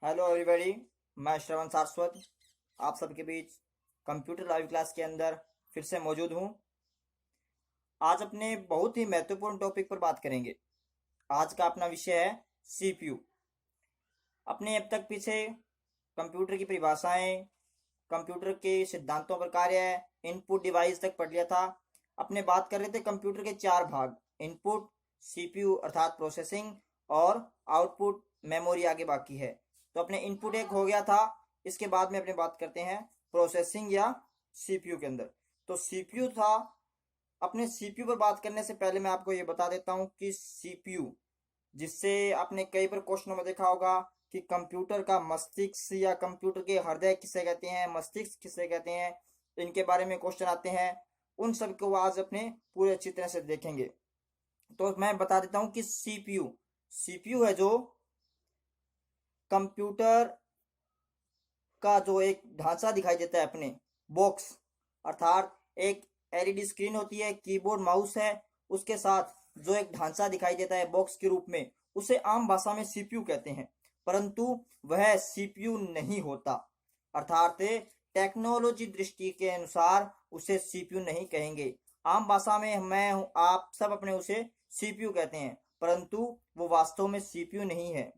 Hello everybody. मैं श्रवण सारस्वत आप सबके बीच कंप्यूटर लाइव क्लास के अंदर फिर से मौजूद हूं। आज अपने बहुत ही महत्वपूर्ण टॉपिक पर बात करेंगे। आज का अपना विषय है सीपीयू। अपने अब तक पीछे कंप्यूटर की परिभाषाएं, कंप्यूटर के सिद्धांतों पर कार्य, इनपुट डिवाइस तक पढ़ लिया था। अपने बात कर रहे थे कंप्यूटर के चार भाग: इनपुट, सीपीयू अर्थात प्रोसेसिंग, और आउटपुट मेमोरी आगे बाकी है। तो अपने इनपुट एक हो गया था। इसके बाद में अपने बात करते हैं प्रोसेसिंग या सीपीयू के अंदर। तो सीपीयू था। अपने सीपीयू पर बात करने से पहले मैं आपको ये बता देता हूँ कि सीपीयू, जिससे आपने कई बार क्वेश्चनों में देखा होगा कि कंप्यूटर का मस्तिष्क या कंप्यूटर के हृदय किसे कहते हैं, मस्तिष्क किसे कहते हैं, इनके बारे में क्वेश्चन आते हैं। उन सब को आज अपने पूरे अच्छी तरह से देखेंगे। तो मैं बता देता हूँ कि सीपीयू सीपीयू है जो कंप्यूटर का जो एक ढांचा दिखाई देता है, अपने बॉक्स, अर्थात एक एलईडी स्क्रीन होती है, कीबोर्ड माउस है, उसके साथ जो एक ढांचा दिखाई देता है बॉक्स के रूप में, उसे आम भाषा में सीपीयू कहते हैं। परंतु वह सीपीयू नहीं होता, अर्थात टेक्नोलॉजी दृष्टि के अनुसार उसे सीपीयू नहीं कहेंगे। आम भाषा में मैं आप सब अपने उसे सीपीयू कहते हैं, परंतु वो वास्तव में सीपीयू नहीं है।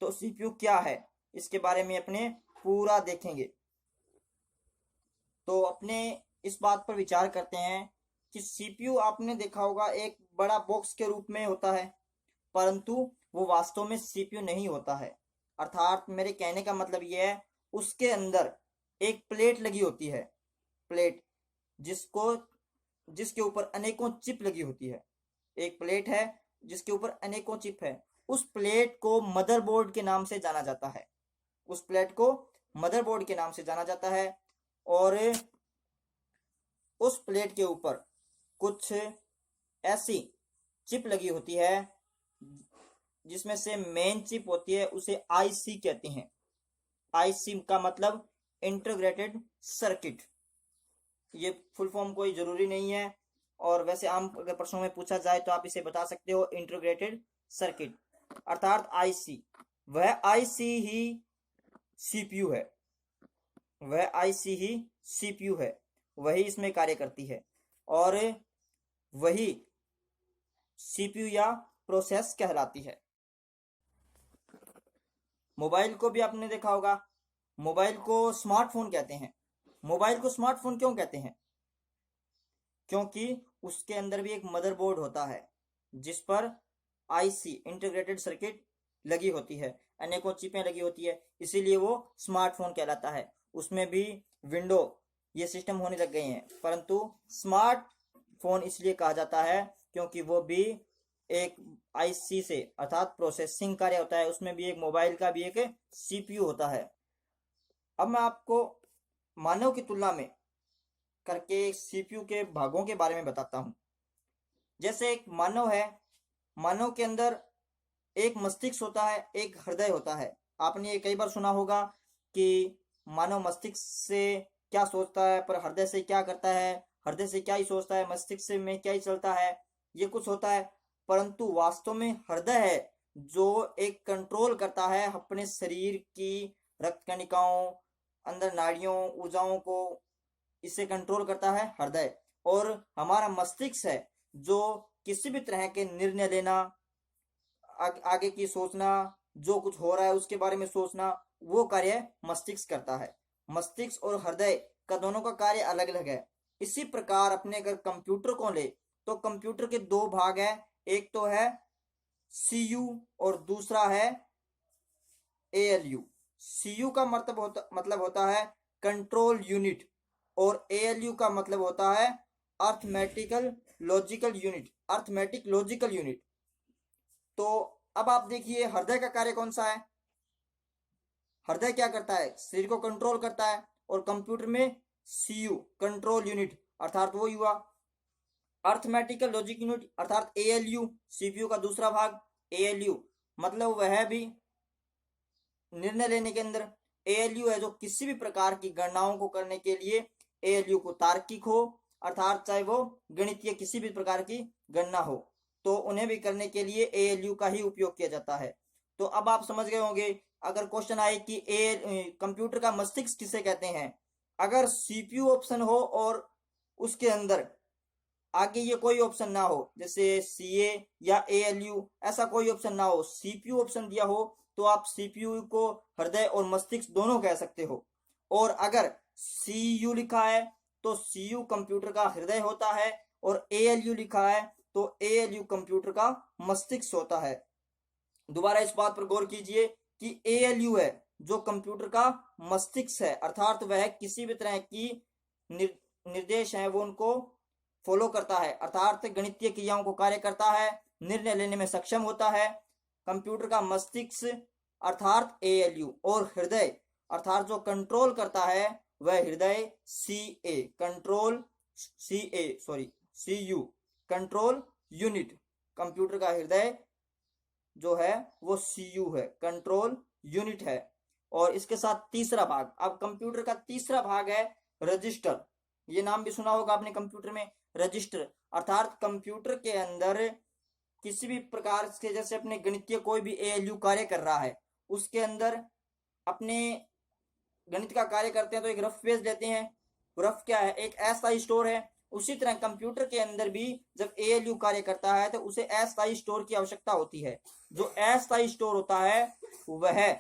तो सीपीयू क्या है, इसके बारे में अपने पूरा देखेंगे। तो अपने इस बात पर विचार करते हैं कि सीपीयू आपने देखा होगा एक बड़ा बॉक्स के रूप में होता है, परंतु वो वास्तव में सीपीयू नहीं होता है। अर्थात मेरे कहने का मतलब यह है, उसके अंदर एक प्लेट लगी होती है, प्लेट जिसको जिसके ऊपर अनेकों चिप लगी होती है। एक प्लेट है जिसके ऊपर अनेकों चिप है। उस प्लेट को मदरबोर्ड के नाम से जाना जाता है। उस प्लेट को मदरबोर्ड के नाम से जाना जाता है। और उस प्लेट के ऊपर कुछ ऐसी चिप लगी होती है जिसमें से मेन चिप होती है, उसे आईसी कहते हैं। आईसी का मतलब इंटीग्रेटेड सर्किट। ये फुल फॉर्म कोई जरूरी नहीं है, और वैसे आम अगर प्रश्नों में पूछा जाए तो आप इसे बता सकते हो इंटीग्रेटेड सर्किट अर्थात आईसी। वह आईसी ही सीपीयू है, वह आईसी ही सीपीयू है, वही इसमें कार्य करती है, और वही सीपीयू या प्रोसेस कहलाती है। मोबाइल को भी आपने देखा होगा, मोबाइल को स्मार्टफोन कहते हैं। मोबाइल को स्मार्टफोन क्यों कहते हैं? क्योंकि उसके अंदर भी एक मदरबोर्ड होता है जिस पर आईसी इंटीग्रेटेड सर्किट लगी होती है, अनेकों चिपें लगी होती है, इसीलिए वो स्मार्टफोन कहलाता है। उसमें भी विंडो ये सिस्टम होने लग गए हैं, परंतु स्मार्टफोन इसलिए कहा जाता है क्योंकि वो भी एक आईसी से अर्थात प्रोसेसिंग कार्य होता है। उसमें भी एक मोबाइल का भी एक सीपीयू होता है। अब मैं आपको मानव की तुलना में करके सीपीयू के भागों के बारे में बताता हूं। जैसे एक मानव है, मानव के अंदर एक मस्तिष्क होता है, एक हृदय होता है। आपने ये कई बार सुना होगा कि मानव मस्तिष्क से क्या सोचता है, पर हृदय से क्या करता है, हृदय से क्या ही सोचता है, मस्तिष्क से में क्या ही चलता है, ये कुछ होता है। परंतु वास्तव में हृदय है जो एक कंट्रोल करता है अपने शरीर की रक्त कणिकाओं, अंदर नाड़ियों, ऊर्जाओं को, इसे कंट्रोल करता है हृदय। और हमारा मस्तिष्क है जो किसी भी तरह के निर्णय लेना, आगे की सोचना, जो कुछ हो रहा है उसके बारे में सोचना, वो कार्य मस्तिष्क करता है। मस्तिष्क और हृदय का दोनों का कार्य अलग अलग है। इसी प्रकार अपने अगर कंप्यूटर को ले तो कंप्यूटर के दो भाग है, एक तो है सीयू और दूसरा है एएलयू। सीयू का मतलब होता है कंट्रोल यूनिट, और एएलयू का मतलब होता है arithmetical logical unit, arithmetic logical unit. तो अब आप देखिए हृदय का कार्य कौन सा है। हृदय क्या करता है, शरीर को कंट्रोल करता है, और कंप्यूटर में सीयू कंट्रोल यूनिट अर्थात वो हुआ अर्थमेटिकल लॉजिक यूनिट अर्थात एएलयू, सीपीयू का दूसरा भाग एएलयू। मतलब वह भी निर्णय लेने के अंदर एएलयू है जो किसी भी प्रकार की गणनाओं को करने के लिए एएलयू को तार्किक हो, अर्थात चाहे वो गणितीय किसी भी प्रकार की गणना हो तो उन्हें भी करने के लिए एएलयू का ही उपयोग किया जाता है। तो अब आप समझ गए होंगे अगर क्वेश्चन आए कि कंप्यूटर का मस्तिष्क किसे कहते हैं, अगर सीपीयू ऑप्शन हो और उसके अंदर आगे ये कोई ऑप्शन ना हो, जैसे सीए या एएलयू, ऐसा कोई ऑप्शन ना हो, सीपीयू ऑप्शन दिया हो, तो आप सीपीयू को हृदय और मस्तिष्क दोनों कह सकते हो। और अगर सीयू लिखा है तो सीयू कंप्यूटर का हृदय होता है, और एएलयू लिखा है तो एएलयू कंप्यूटर का मस्तिष्क होता है। दोबारा इस बात पर गौर कीजिए कि एएलयू है जो कंप्यूटर का मस्तिष्क है, अर्थात वह किसी भी तरह की निर्देश है वो उनको फॉलो करता है, अर्थात गणितीय क्रियाओं को कार्य करता है, निर्णय लेने में सक्षम होता है। कंप्यूटर का मस्तिष्क अर्थात एएलयू, और हृदय अर्थात जो कंट्रोल करता है वह हृदय CA, control CU, control unit. Computer का हृदय जो है वो सीयू है, कंट्रोल यूनिट है। और इसके साथ तीसरा भाग, अब कंप्यूटर का तीसरा भाग है रजिस्टर। ये नाम भी सुना होगा आपने कंप्यूटर में, रजिस्टर, अर्थात कंप्यूटर के अंदर किसी भी प्रकार से, जैसे अपने गणितीय कोई भी एएलयू कार्य कर रहा है, उसके अंदर अपने गणित का कार्य करते हैं तो एक रफ पेज लेते हैं। रफ क्या है, एक अस्थायी स्टोर है। उसी तरह कंप्यूटर के अंदर भी जब एएलयू कार्य करता है तो उसे अस्थायी स्टोर की आवश्यकता होती है। जो अस्थायी स्टोर होता है वह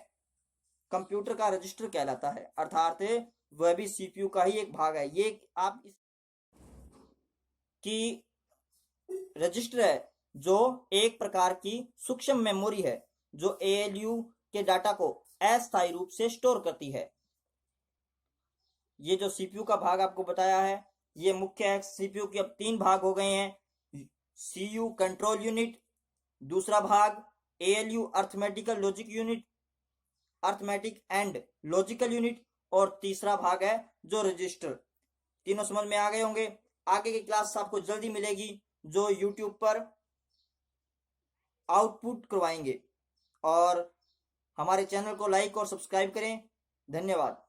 कंप्यूटर का रजिस्टर कहलाता है, अर्थात वह भी सीपीयू का ही एक भाग है। ये आप कि रजिस्टर है जो एक प्रकार की सूक्ष्म मेमोरी है जो एएलयू के डाटा को अस्थायी रूप से स्टोर करती है। ये जो सीपीयू का भाग आपको बताया है ये मुख्य है। सीपीयू के अब 3 भाग हो गए हैं, सीयू कंट्रोल यूनिट, दूसरा भाग ALU arithmetical logic unit, arithmetic and logical unit, और तीसरा भाग है जो रजिस्टर। तीनों समझ में आ गए होंगे। आगे की क्लास आपको जल्दी मिलेगी जो यूट्यूब पर आउटपुट करवाएंगे। और हमारे चैनल को लाइक और सब्सक्राइब करें। धन्यवाद।